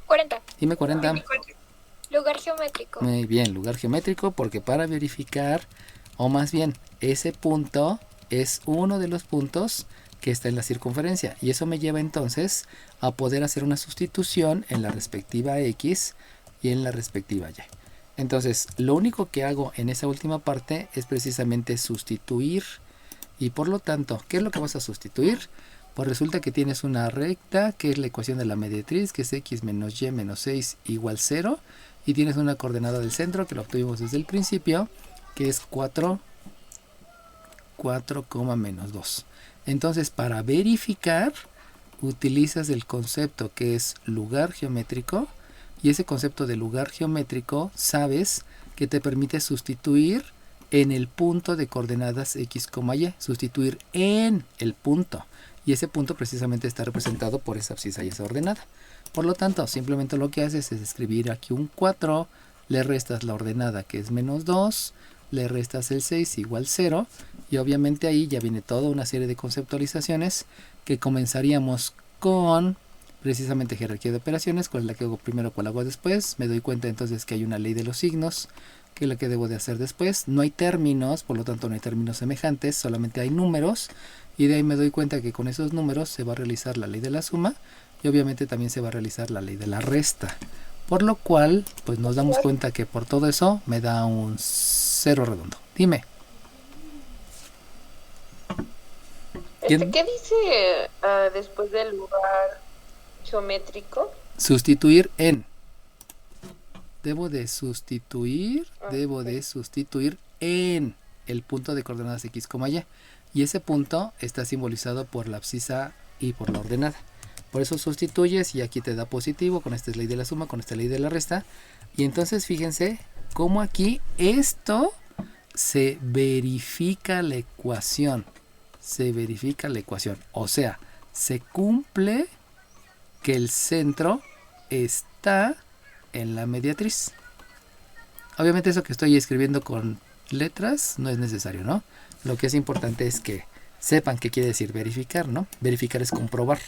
40. Dime 40. 24. Lugar geométrico. Muy bien, lugar geométrico, porque para verificar, o más bien, ese punto es uno de los puntos que está en la circunferencia. Y eso me lleva entonces a poder hacer una sustitución en la respectiva X y en la respectiva Y. Entonces, lo único que hago en esa última parte es precisamente sustituir. Y por lo tanto, ¿qué es lo que vas a sustituir? Pues resulta que tienes una recta, que es la ecuación de la mediatriz, que es x menos y menos 6 igual 0. Y tienes una coordenada del centro, que lo obtuvimos desde el principio, que es 4, menos 2. Entonces, para verificar, utilizas el concepto que es lugar geométrico. Y ese concepto de lugar geométrico, sabes que te permite sustituir en el punto de coordenadas x, y. Sustituir en el punto. Y ese punto precisamente está representado por esa abscisa y esa ordenada. Por lo tanto, simplemente lo que haces es escribir aquí un 4, le restas la ordenada que es menos 2, le restas el 6 igual 0, y obviamente ahí ya viene toda una serie de conceptualizaciones que comenzaríamos con precisamente jerarquía de operaciones, cuál es la que hago primero, cuál hago después. Me doy cuenta entonces que hay una ley de los signos, que es la que debo de hacer después. No hay términos, por lo tanto no hay términos semejantes, solamente hay números, y de ahí me doy cuenta que con esos números se va a realizar la ley de la suma, y obviamente también se va a realizar la ley de la resta. Por lo cual, pues nos damos cuenta que por todo eso me da un 0 redondo. Dime. ¿Qué dice después del lugar geométrico? Sustituir en. Debo de sustituir en el punto de coordenadas x, y. Y ese punto está simbolizado por la abscisa y por la ordenada. Por eso sustituyes y aquí te da positivo, con esta es ley de la suma, con esta ley de la resta. Y entonces fíjense cómo aquí esto se verifica la ecuación. O sea, se cumple que el centro está en la mediatriz. Obviamente eso que estoy escribiendo con letras no es necesario, ¿no? Lo que es importante es que sepan qué quiere decir verificar, ¿no? Verificar es comprobar.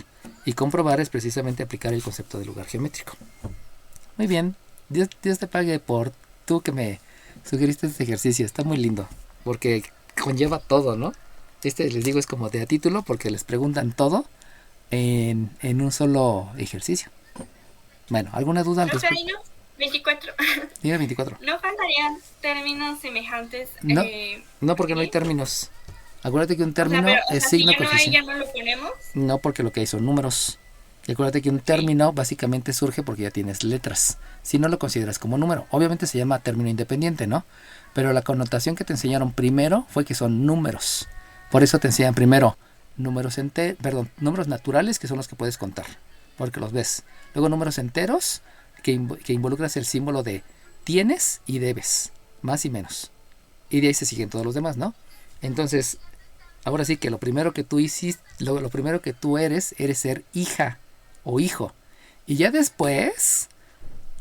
Y comprobar es precisamente aplicar el concepto de lugar geométrico. Muy bien. Dios te pague por tú que me sugeriste este ejercicio. Está muy lindo. Porque conlleva todo, ¿no? Les digo, es como de a título porque les preguntan todo en un solo ejercicio. Bueno, ¿alguna duda al respecto? 24. Dime 24. ¿No faltarían términos semejantes? No, porque no hay términos. Acuérdate que un término es signo coeficiente. ¿Ya no lo ponemos? No, porque lo que hay son números. Y acuérdate que un término básicamente surge porque ya tienes letras. Si no lo consideras como número. Obviamente se llama término independiente, ¿no? Pero la connotación que te enseñaron primero fue que son números. Por eso te enseñan primero números naturales, que son los que puedes contar, porque los ves. Luego números enteros, que involucras el símbolo de tienes y debes, más y menos. Y de ahí se siguen todos los demás, ¿no? Entonces, ahora sí que lo primero que tú hiciste, lo primero que tú eres ser hija o hijo. Y ya después,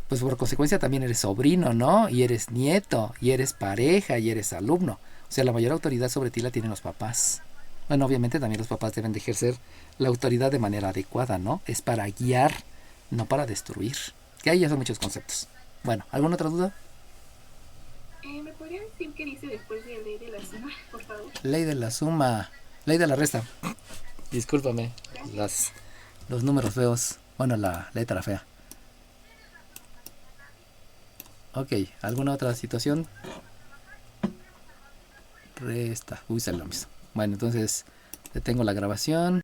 pues por consecuencia también eres sobrino, ¿no? Y eres nieto, y eres pareja, y eres alumno. O sea, la mayor autoridad sobre ti la tienen los papás. Bueno, obviamente también los papás deben de ejercer la autoridad de manera adecuada, ¿no? Es para guiar, no para destruir. Que ahí ya son muchos conceptos. Bueno, ¿alguna otra duda? ¿Me podría decir qué dice después de ley de la suma, por favor? Ley de la suma. Ley de la resta. Discúlpame. Los números feos. Bueno, la letra fea. Ok, ¿alguna otra situación? Resta. Uy, se lo mismo. Bueno, entonces detengo la grabación.